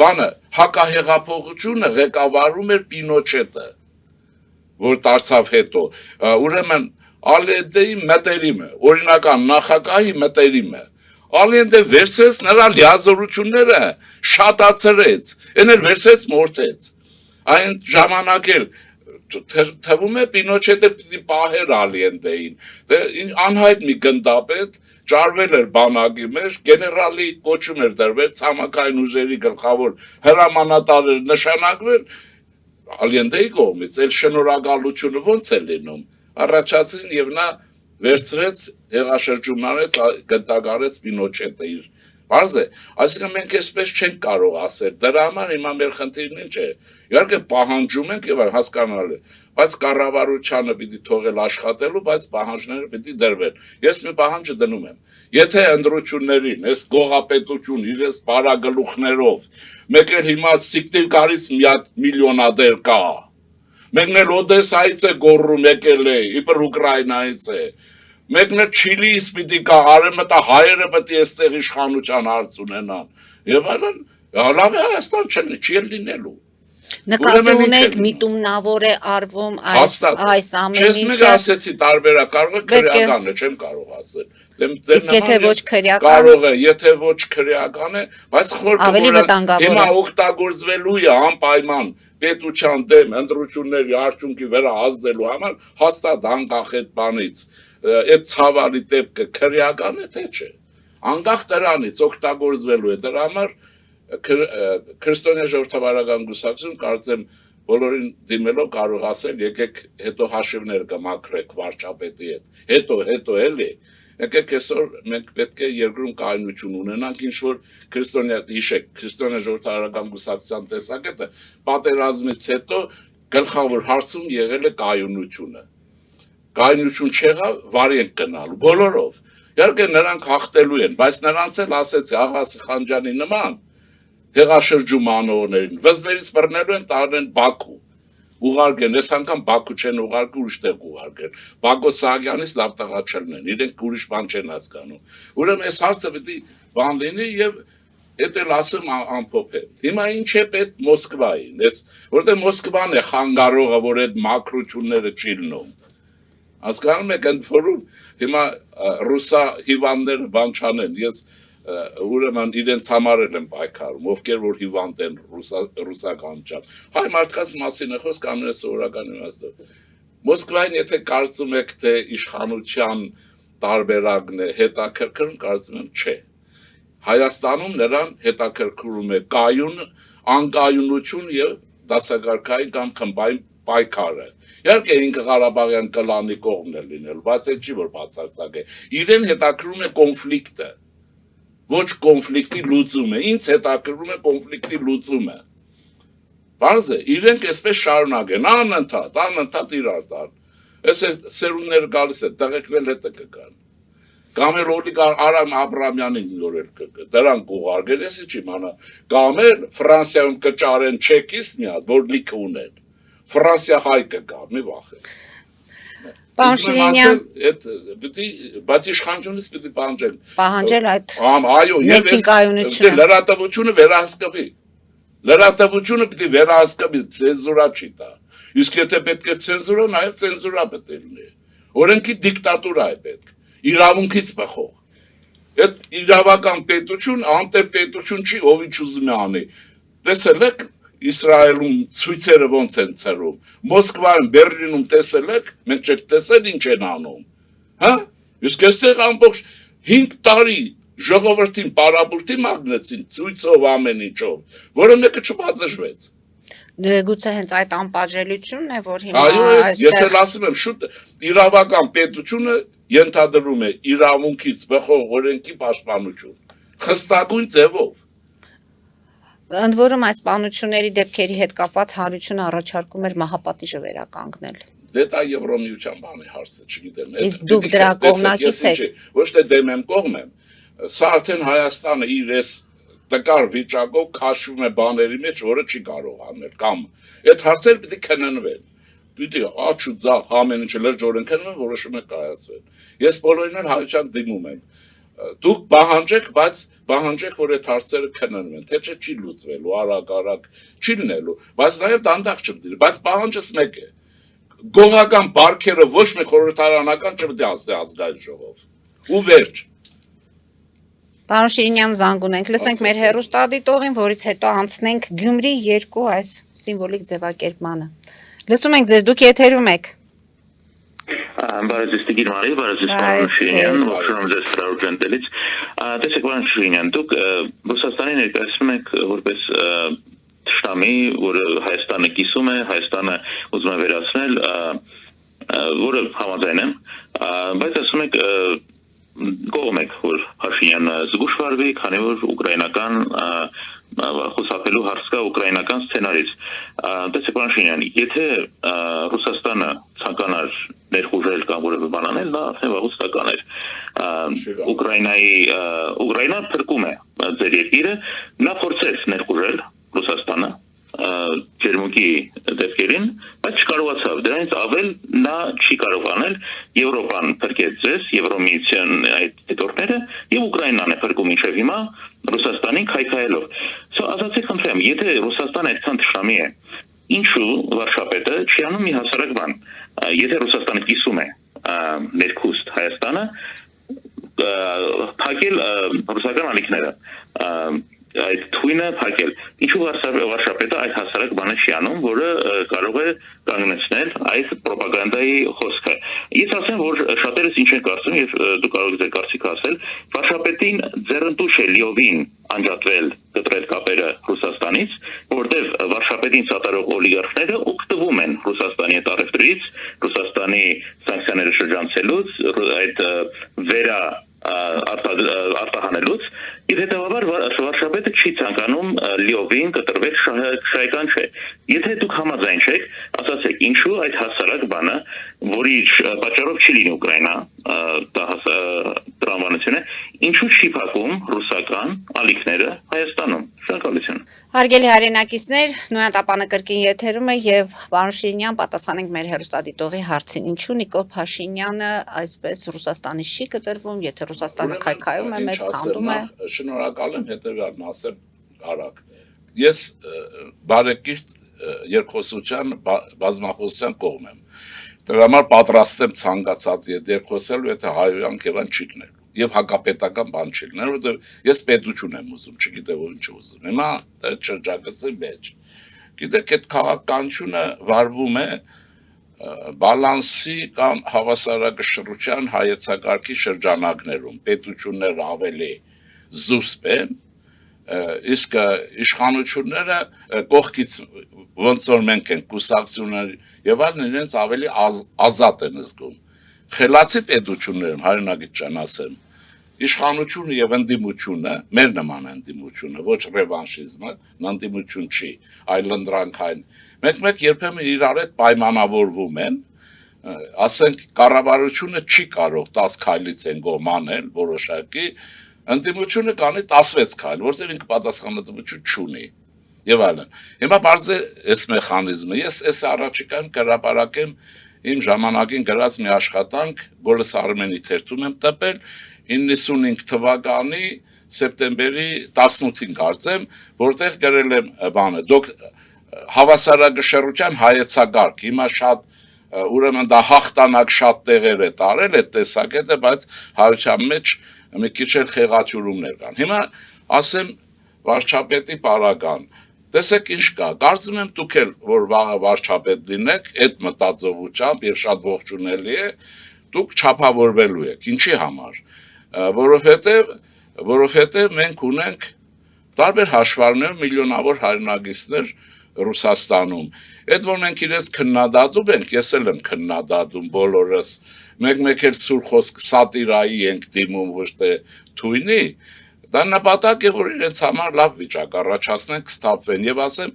բանը հակահեղափոխությունը ղեկավարում էր Պինոչետը, որ դարձավ հետո, ուրեմն Ալենդեի մտերիմ է, օրինական նախագահի մտերիմ է, Ալենդը վերցրեց նրա լիազորությունները շատացրեց, այն էլ վերցրեց մորթեց, այն ժամանակ էլ թվում է Պինոչետը պիտի պահեր Ալենդեին, անհայտ մի գնդապետ ճարվել էր բանակի մեջ, գեներալի կոչում էր դրվել, ցամաքային ուժերի գլխավոր հրամանատար էր նշանակվել Ալենդեի կողմից, էլ շնորհակալությունը ոնց է լինում, առաջացրին եւ նա վերցրեց հեղաշրջումնարեց գտագարեց Պինոչետը իր բարձ է, այսինքն մենք այսպես չենք կարող ասել, դրա համար հիմա մեր խնդիրն ինչ է, իհարկե պահանջում ենք եւ հասկանալ է, բայց կառավարությանը պիտի թողել աշխատելու, բայց պահանջները պիտի դրվեն։ Ես մի պահանջը դնում եմ, եթե ընտրություններին, այս գողապետություն իրենց բարագլուխներով, մեկ էլ հիմա Սիկտիվ գարից մի հատ միլիոնադեր կա, մեկն էլ Օդեսայից է գոռում եկել է, իբր Ուկրաինայից է, մեկն էլ Չիլիից պիտի կա, արևմտա հայերը պետք է այստեղ իշխանության հարց ունենան, եւ այլն, լավ է Հայաստան չի լինելու։ Նկատի ունեք միտումնավոր է արվում այս ամեն ինչը։ Չես մեկ ասեցի տարբերակ, կարող է քրեական է, չեմ կարող ասել։ Իսկ եթե ոչ քրեական կարող է, եթե ոչ քրեական է, բայց ավելի վտանգավոր է։ Հիմա օգտագործվելու է անպայման պետության դեմ ընտրությունների արդյունքի վրա ազդելու համար հաստատ անկախ այդ բանից, այդ ցավալի դեպքը քրեական է թե չէ։ Անկախ դրանից օգտագործվելու է, դրա համար Քրիստոնյա ժողովրդավարական կուսակցություն կարծեմ բոլորին դիմելով կարող ասել եկեք հետո հաշիվներ կմաքրեք վարչապետի հետ, հետո էլի, եկեք այսօր մենք պետք է երկրում կայունություն ունենանք, ինչ որ հիշեք, Քրիստոնյա ժողովրդավարական կուսակցության տեսակետը պատերազմից հետո գլխավոր հարցում եղել է կայունությունը։ Կայունություն չեղավ, վարի ենք գնալու բոլորով։ Իհարկե նրանք հաղթելու են, բայց նրանց էլ ասեցի աղա Սիխանջյանի նման հեղաշրջում անողներին, վզներից բռնելու են տարնեն Բաքու, ուղարկեն, ես անգամ Բաքու չեն ուղարկի, ուրիշ տեղ ուղարկեն, Բակո Սահակյանից լավ տղաչելն են, իրենք ուրիշ բան չեն հասկանում, ուրեմն այս հարցը պիտի բան լինի և էդ էլ ասեմ ամփոփել, հիմա ինչ է պետք Մոսկվային, որտեղ Մոսկվան է խանգարողը, որ այդ մակրությունները չի լնում, հասկանում եք ընդ որում, հիմա ռուսա հիվանդները բան չանեն, ես ուրեմն իրենց համար եմ պայքարում, ովքեր որ հիվանդ են ռուսականությամբ։ Հայ մարդկանց մասին է խոսք ամենասովորական իմաստով։ Մոսկվային եթե կարծում եք, թե իշխանության տարբերակն է հետաքրքրում, կարծում եմ չէ։ Հայաստանում նրան հետաքրքրում է կայուն, անկայունություն եւ դասակարգային կամ խմբային պայքարը։ Իհարկե ինքը Ղարաբաղյան կլանի կողմն է լինելու, բայց այդ չի որ բացարձակ է։ Իրեն հետաքրում է կոնֆլիկտը։ Ոչ կոնֆլիկտի լուծումը, ինձ հետաքրում է կոնֆլիկտի լուծումը։ Բարձ է, իրենք այսպես շարունակեն, անընդհատ իրար տան։ Այս սերունդները գալիս է, տղեկնել հետը կգան։ Կամ էլ օլիգար Արամ Աբրամյանին նորել կգա, դրանք ուղարկել, ես ինչ իմանա, կամ էլ Ֆրանսիայում կճարեն չեկիստ մի հատ, որ լիքը ունեն, Ֆրանսիա հայ կգա, մի վախեք։ Պարոն Շիրինյան, բայց իշխանությունից պիտի պահանջենք։ Պահանջել այդ այո, եւ լրատվությունը վերահսկվի։ Լրատվությունը պիտի վերահսկվի, ցենզուրա չի տա։ Իսկ եթե պետք է ցենզուրա, նաեւ ցենզուրա պետք է լինի։ Օրենքի դիկտատուրա է պետք։ Իրավունքից բխող։ Այդ իրավական պետություն, անտերպետություն չի, ով ինչ ուզում է անի։ Տեսել եք Իսրայելում ցույցերը ոնց են ցրում։ Մոսկվայում, Բերլինում տեսել եք, մենք չեք տեսել ինչ են անում։ Հա? Իսկ այստեղ ամբողջ 5 տարի ժողովրդին պարապուրտի մագնեցին ցույցով ամեն ինչով, որը մեկը չպատժվեց։ Գուցե հենց այդ անպատժելիությունն է, որ հիմա Այո, ես էլ ասում եմ, շուտ իրավական պետությունը ենթադրում է իրավունքից բխող օրենքի պաշտպանություն։ Խստագույն ձևով։ Ընդ որում այս պանությունների դեպքերի հետ կապված հանրությունը առաջարկում էր մահապատիժը վերականգնել։ Դե դա Եվրոմիության բանի հարցը, չգիտեմ։ Իսկ դուք դրա կողմնակից եք։ Ոչ թե դեմ եմ կողմ եմ։ Սա արդեն Հայաստանը իր այս տկար վիճակով քաշվում է բաների մեջ, որը չի կարող անել կամ այդ հարցերը պիտի քննվեն։ Պիտի աչ ու ձախ ամեն ինչը լրջորեն քննվեն, որոշում է կայացվեն։ Ես բոլորին էլ հայության դիմում եմ։ Դուք պահանջեք, բայց պահանջեք, որ այդ հարցերը քննվեն, թե չի լուծվելու, արագ չի լինելու, բայց նաև դանդաղ չլինի, բայց պահանջս մեկ է։ Գողական բարքերը ոչ մի խորհրդարանական չպետք է ասի ազգային ժողով։ Ու վերջ։ Պարոն Շիրինյան, զանգ ունենք, լսենք մեր հեռուստադիտողին, որից հետո անցնենք Գյումրի 2 այս սիմվոլիկ ձևակերպմանը։ Լսում ենք ձեզ, դուք եթերում եք։ Բարև Տիգր Մարի, բարև պարոն Շիրինյան, ողջունում ձեզ հրավերից։ Տեսեք, պարոն Շիրինյան, դուք Ռուսաստանի ներկայացնում եք որպես շտամի, որը Հայաստանը կիսում է, Հայաստանը ուզում է վերացնել, որը համաձայն եմ, բայց ասում եք կողմ եք, որ Փաշինյանը զգուշ վարվի, քանի որ ուկրաինական խուսափելու հարց կա ուկրաինական սցենարից։ Տեսեք, պարոն Շիրինյան, եթե Ռուսաստանը ցանկանար ներխուժել կամ որևէ բան անել, դա արդեն վաղուց դա կաներ։ Ուկրաինան փրկում է ձեր երկիրը, նա փորձեց ներխուժել Ռուսաստանը ջերմուկի դեպքերին, բայց չկարողացավ։ Դրանից ավել նա չի կարող անել, Եվրոպան փրկեց ձեզ, Եվրոմիության այդ դիտորդները, եւ Ուկրաինան է փրկում մինչեւ հիմա Ռուսաստանին քայքայելով։ Ասացեք, խնդրեմ, եթե Ռուսաստանը այդքան թշնամի է, ինչու վարշապետը չի անում մի հասարակ բան։ Եթե Ռուսաստանը կիսում է ներքուստ Հայաստանը, փակել ռուսական ալիքները, այդ թույնը փակել։ Ինչու վարշապետը այդ հասարակ բանը չի անում, որը կարող է կանգնեցնել այդ ռոպագանդայի խոսքը։ Ես ասեմ, որ շատերս ինչ են կարծում, եւ դու կարող եք ձեր կարծիքը ասել, վարշապետին ձեռնտու չէ լիովին անջատվել կտրել կապերը Ռուսաստանից, որտեղ վարշապետին սատարող օլիգարխները օգտվում են Ռուսաստանի այդ առևտրից, Ռուսաստանի սանկցիաները շրջանցելուց, այդ արտահանելուց, եւ հետեւաբար վարշապետը չի ցանկանում լիովին կտրվել շահեկան չէ։ Եթե դուք համաձայն չեք, ասացեք, ինչու այդ հասարակ բանը, որի պատճառով չի լինի Ուկրաինա, տրամաբանությունը, ինչու չի փակում ռուսական ալիքները Հայաստանում։ Շնորհակալություն։ Հարգելի հայրենակիցներ, նույնատապանը կրկին եթերում է եւ պարոն Շիրինյան պատասխանենք մեր հեռուստադիտողի հարցին։ Ինչու Նիկոլ Փաշինյանը այսպես Ռուսաստանի չի կտրվում, եթե Ռուսաստանը քայքայում է, մեզ քանդում է։ Շնորհակալ եմ հետեւյալն ասեմ արագ։ Ես բարեկիրթ երկխոսության բազմախոսության կողմ եմ։ Դրա համար պատրաստ եմ ցանկացած երկխոսելու, եթե հայոյանք եւ չի լինելու եւ հակապետական բան չի լինելու, որովհետեւ ես պետություն եմ ուզում, չգիտեմ ով ինչ ուզում։ Հիմա դա շրջագծի մեջ։ Գիտեք, այդ քաղաքականությունը վարվում է բալանսի կամ հավասարակշռության հայեցակարգի շրջանակներում, պետությունները ավելի զուսպ են, իսկ իշխանությունները կողքից ոնց որ մենք ենք կուսակցություններ եւ այլն իրենց ավելի ազատ են զգում։ Խելացի պետություններում հայրենագիծ չեն ասեմ, իշխանությունը եւ ընդդիմությունը, մեր նման ընդդիմությունը, ոչ ռևանշիզմը, ընդդիմություն չի, այլ ընդրանքային։ Մեկ երբեմն իրար հետ պայմանավորվում են, ասենք կառավարությունը չի կարող 10 քայլից են գոմանել որոշակի, ընդդիմությունը կանի 16 քայլ, որտեղ ինքը պատասխանատվություն չունի։ Եվ այլն։ Հիմա բարձ է այս մեխանիզմը, ես այս առաջիկայում կհրապարակեմ իմ ժամանակին գրած մի աշխատանք, Գոլս Արմենի թերթում եմ տպել 95 թվականի սեպտեմբերի 18-ին կարծեմ, որտեղ գրել եմ բանը, հավասարակշռության հայեցակարգ, հիմա շատ ուրեմն դա հաղթանակ շատ տեղեր է տարել այդ տեսակետը, բայց հայության մեջ մի քիչ էլ խեղաթյուրումներ կան։ Հիմա ասեմ վարչապետի պարագան։ Տեսեք ինչ կա, կարծում եմ դուք էլ որ վաղը վարչապետ լինեք, այդ մտածողությամբ եւ շատ ողջունելի է, դուք չափավորվելու եք։ Ինչի համար։ Որովհետեւ մենք ունենք տարբեր հաշվարկներ միլիոնավոր հայրենագիստներ Ռուսաստանում։ Այդ որ մենք իրենց քննադատում ենք, ես էլ եմ քննադատում բոլորս։ Մեկ-մեկ էլ սուր խոսք սատիրայի ենք դիմում ոչ թե թույնի։ Դա նպատակ է, որ իրենց համար լավ վիճակ առաջացնեն, կստապվեն եւ ասեմ,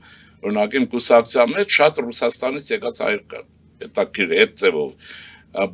օրինակ իմ կուսակցության մեջ շատ Ռուսաստանից եկած հայեր կան։ Հետաքրքիր է այդ ձևով։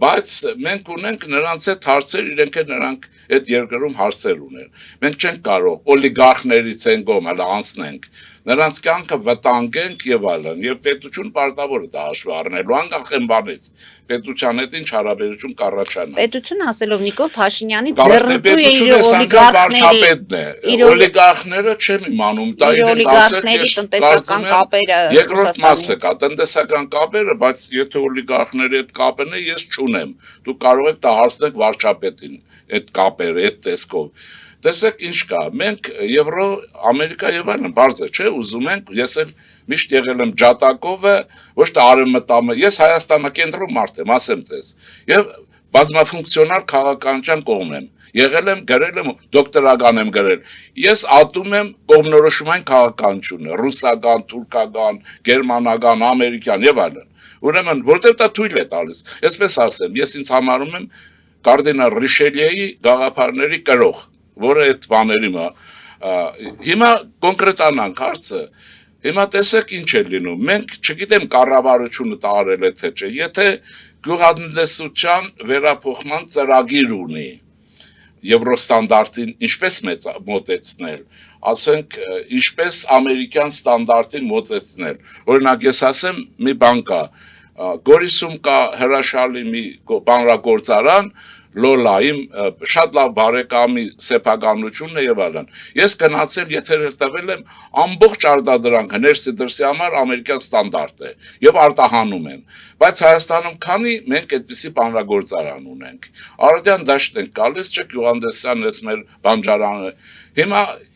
Բայց մենք ունենք նրանց հետ հարցեր, իրենք էլ նրանք այդ երկրում հարցեր ունեն։ Մենք չենք կարող օլիգարխներից են գոմ հələ անցնենք։ Նրանց կյանքը վտանգենք եւ այլն, եւ պետություն պարտավոր է դա հաշվի առնելու անկախ այն բանից։ Պետության հետ ինչ հարաբերություն կառաջանա։ Պետություն ասելով Նիկոլ Փաշինյանի ձեռնտու է իր օլիգարխների։ Օլիգարխները չեմ իմանում, դա իրենք օլիգարխների տնտեսական կապերը։ Երկրորդ մասը կա, տնտեսական կապերը, բայց եթե օլիգարխների հետ կապն է, ես չունեմ։ Դուք կարող եք դա հարցնել վարչապետին, այդ կապերը, այդ տեսքով։ Տեսեք ինչ կա, մենք Եվրո, Ամերիկա եւ այլն, բարձ է, չէ, ուզում ենք, ես էլ միշտ եղել եմ ջատակովը, ոչ թե արևմտամը, ես Հայաստանը կենտրոն մարդ եմ, ասեմ ձեզ, եւ բազմաֆունկցիոնալ քաղաքականության կողմ եմ, եղել եմ, գրել եմ, դոկտորական եմ գրել, ես ատում եմ կողմնորոշումային քաղաքականությունը, ռուսական, թուրքական, գերմանական, ամերիկյան եւ այլն, ուրեմն, որտեղ դա թույլ է տալիս, այսպես ասեմ, ես ինձ համարում եմ կարդինալ Ռիշելիեի գաղափարների կրող, որը այդ բաների հիմա կոնկրետանանք հարցը, հիմա տեսեք ինչ է լինում, մենք չգիտեմ կառավարությունը տարել է թե չէ, եթե գյուղատնտեսության վերափոխման ծրագիր ունի, եվրոստանդարտին ինչպես մոտեցնել, ասենք ինչպես ամերիկյան ստանդարտին մոտեցնել, օրինակ ես ասեմ մի բան կա, Գորիսում կա հրաշալի մի բանրագործարան, Լոլա, իմ շատ լավ բարեկամի սեփականությունն է եւ այլն։ Ես գնացել, եթերել տվել եմ ամբողջ արտադրանքը ներսի դրսի համար ամերիկյան ստանդարտ է եւ արտահանում են։ Բայց Հայաստանում քանի մենք այդպիսի բանրագործարան ունենք։ Արադյան դաշտ ենք գալիս, չէ՞ Գյուղանդեսյան էս մեր բանջարանը։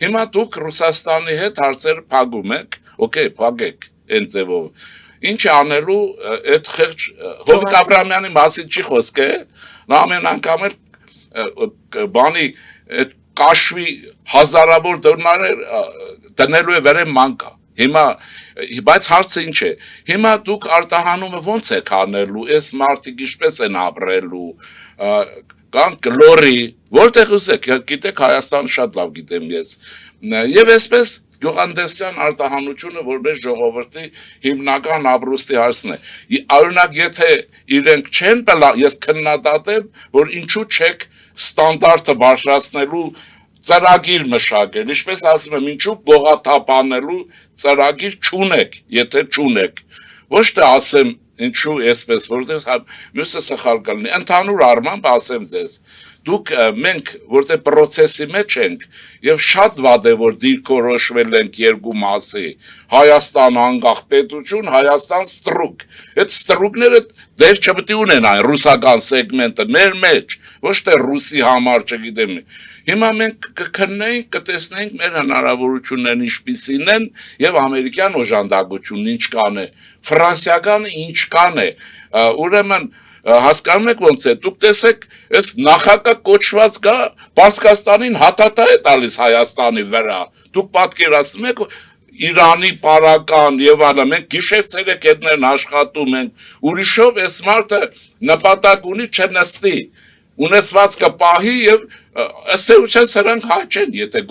Հիմա դուք Ռուսաստանի հետ հարցեր փակում եք, օքեյ, փակեք այն ձևով։ Ինչ անելու այդ խեղճ Հովիկ Աբրահամյանի մասին չի խոսք է։ Նա ամեն անգամ էլ բանի կաշվի հազարավոր դոլարներ դնելու է վերեմ մանկա։ Հիմա բայց հարցը ինչ է։ Հիմա դուք արտահանումը ո՞նց եք անելու, այս մարդիկ ինչպես են ապրելու, կան գլորի, որտեղ ուզեք, գիտեք Հայաստանը շատ լավ գիտեմ ես։ Եվ այսպես գյուղանդեսյան արտահանությունը որպես ժողովրդի հիմնական ապրուստի հարցն է։ Օրինակ եթե իրենք չեն ես քննադատեմ, որ ինչու չեք ստանդարտը բարձրացնելու ծրագիր մշակել, ինչպես ասում եմ, ինչու գողաթափանելու ծրագիր չունեք, եթե չունեք։ Ոչ թե ասեմ ինչու այսպես, որտեղ մյուսը սխալ կլինի։ Ընդհանուր առմամբ ասեմ ձեզ, դուք մենք որտեղ process-ի մեջ ենք եւ շատ վատ է որ դիրքորոշվել ենք երկու մասի Հայաստան անկախ պետություն Հայաստան ստրուկ այդ ստրուկները դեր չպետք է ունենան ռուսական սեգմենտը մեր մեջ ոչ թե ռուսի համար չգիտեմ հիմա մենք կքննենք կտեսնենք մեր հնարավորություններն ինչպիսին են եւ ամերիկյան օժանդակությունն ինչ կան է ֆրանսիականը ինչ կան է ուրեմն հասկանում եք ոնց է դուք տեսեք այս նախագահ կոչված կա Պարսկաստանին հատատա է տալիս Հայաստանի վրա դուք պատկերացնում եք Իրանի պարական եւ այլն մենք գիշեր-ցերեկետներն աշխատում ենք ուրիշով այս մարդը նպատակ ունի չնստի ունեցվածքը պահի եւ ըստ էության սրանք հայ չեն եթե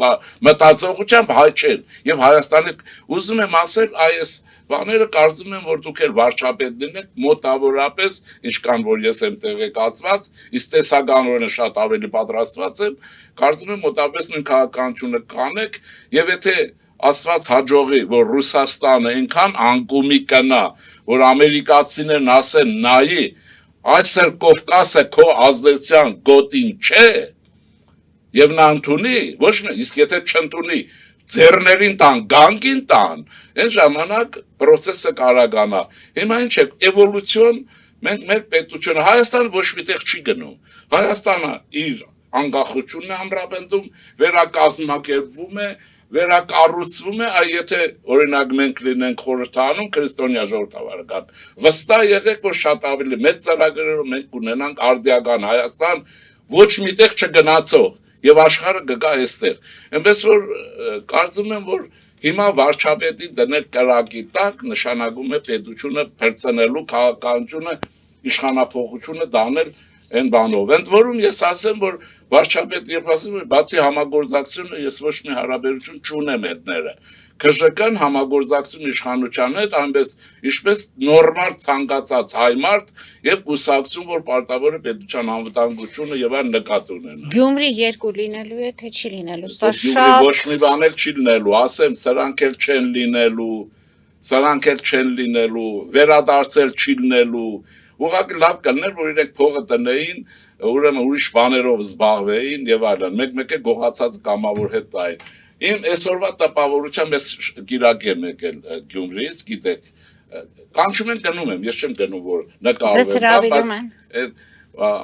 մտածողությամբ հայ չեն եւ Հայաստանի ուզում եմ ասել այս բաները կարծում եմ որ դուք էլ վարչապետ լինեք մոտավորապես ինչքան որ ես եմ տեղեկացված իսկ տեսականորեն շատ ավելի պատրաստված եմ կարծում եմ մոտավորապես նույն քաղաքականությունը կանեք եւ եթե Աստված հաջողի որ Ռուսաստանը այնքան անկումի կնա որ ամերիկացիներն ասեն նայի այսօր Կովկասը քո ազդեցության գոտին չէ եւ նա ընդունի ոչ իսկ եթե չընդունի ձեռներին տան, գանգին տան, այն ժամանակ process-ը կարագանա։ Հիմա ինչ է, էվոլյուցիոն, մենք մեր պետությունը, Հայաստանը ոչ մի տեղ չի գնում։ Հայաստանը իր անկախությունն է ամրապնդում, վերակազմակերպվում է, վերակառուցվում է, այ եթե օրինակ մենք լինենք խորհրդանում քրիստոնյա ժողովրդավարական, վստահ եղեք, որ շատ ավելի մեծ ծրագրերով մենք կունենանք արդիական Հայաստան, ոչ միտեղ չգնացող եւ աշխարհը կգա այստեղ։ Այնպես որ կարծում եմ, որ հիմա վարչապետի դնել կրակի տակ նշանակում է պետությունը փրկցնելու քաղաքականությունը, իշխանափոխությունը դանել այն բանով։ Ընդ որում ես ասեմ, որ վարչապետը երբ ասում է, բացի համագործակցությունը ես ոչ մի հարաբերություն չունեմ այդները։ ՔԺԿ-ն համագործակցում իշխանության հետ, այնպես ինչպես նորմալ ցանկացած հայ մարդ եւ կուսակցում, որ պարտավոր է պետության անվտանգությունը եւ այլ նկատի ունենա։ Գյումրի երկու լինելու է, թե չի լինելու։ Սա Գյումրի ոչ շատ մի բան էլ չի լինելու, ասեմ, սրանք էլ չեն լինելու, վերադարձել չի լինելու։ Ուղղակի լավ կլներ, որ իրենք փողը տնեին, ուրեմն ուրիշ բաներով զբաղվեին եւ այլն, մեկ-մեկ է գողացած կամավոր հետ տային։ Իմ այսօրվա տպավորությամբ ես գիրակ եմ եկել Գյումրիից, գիտեք, կանչում են գնում եմ, ես չեմ գնում, որ ձեզ հրավիրում են։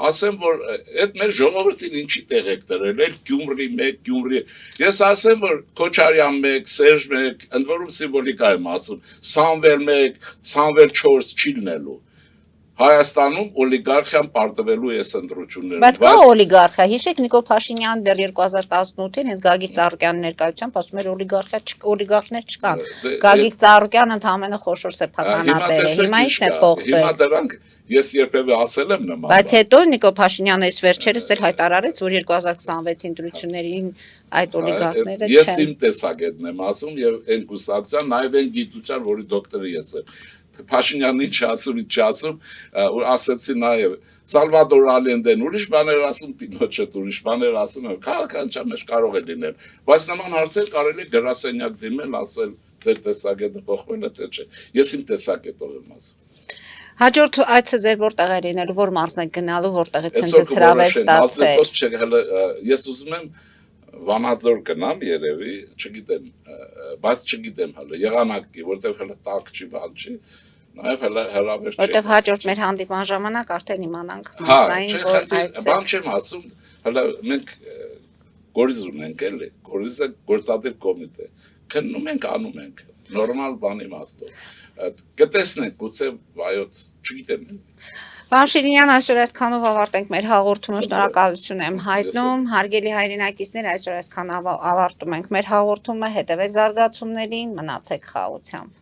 ասեմ, որ այդ մեր ժողովրդին ինչի տեղ եք դրել, էլ Գյումրի 1, Գյումրի։ Ես ասեմ, որ Քոչարյան 1, Սերժ 1, ընդ որում սիմվոլիկա եմ ասում, Սամվել 1, Սամվել 4 չի լինելու։ Հայաստանում օլիգարխիան պարտվելու է ընտրություններում։ Բայց կա օլիգարխիա, հիշեք Նիկոլ Փաշինյանը դեռ 2018-ին հենց Գագիկ Ծառուկյանի ներկայությամբ ասում էր օլիգարխներ չկան։ Գագիկ Ծառուկյանը ընդհանրապես խոշոր սեփականատեր է։ Հիմա ի՞նչն է փոխվել։ Հիմա դրանք ես երբևէ ասել եմ նման։ Բայց հետո Նիկոլ Փաշինյանը այս վերջերս էլ հայտարարեց, որ 2026 ընտրություններին այդ օլիգարխները չեն։ Ես իմ տեսակետն եմ ասում եւ այն կուսակցության, նաեւ այն գիտության, որի դոկտորի ես եմ։ Փաշինյանն ինչ ասում, ասեցի նաև Սալվադոր Ալենդեն ուրիշ բաներ ասում, Պինոչետ ուրիշ բաներ ասում, քաղաքականության մեջ կարող է լինել, բայց նման հարցեր կարելի է գրասենյակ դիմել, ասել ձեր տեսակետը փոխվել է թե չէ։ Ես իմ տեսակետով եմ ասում։ Հաջորդ այցը ձեր որտեղ է լինելու, որ մարզն եք գնալու, որտեղից ցենց հրավեր ստացել։ Ես ուզում եմ Վանաձոր գնամ երևի, չգիտեմ, բայց չգիտեմ հələ եղանակի, որտեղ հələ տակ չի, բան չի, նաև հələ հրավեր չի։ Որտեղ հաջորդ մեր հանդիպման ժամանակ արդեն իմանանք մարզային որ այցը։ Բան չեմ ասում, հələ մենք Գորիզ ունենք էլի, Գորիզը գործադիր կոմիտե, քննում ենք, անում ենք, նորմալ բան իմաստով։ Կտեսնենք, գուցե վայոց, չգիտեմ։ Պարոն Շիրինյան, այսօր այսքանով ավարտենք մեր հաղորդումը, շնորհակալություն եմ հայտնում, հարգելի հայրենակիցներ, այսօր այսքան ավարտում ենք մեր հաղորդումը, հետևեք զարգացումներին, մնացեք խաղաղությամբ։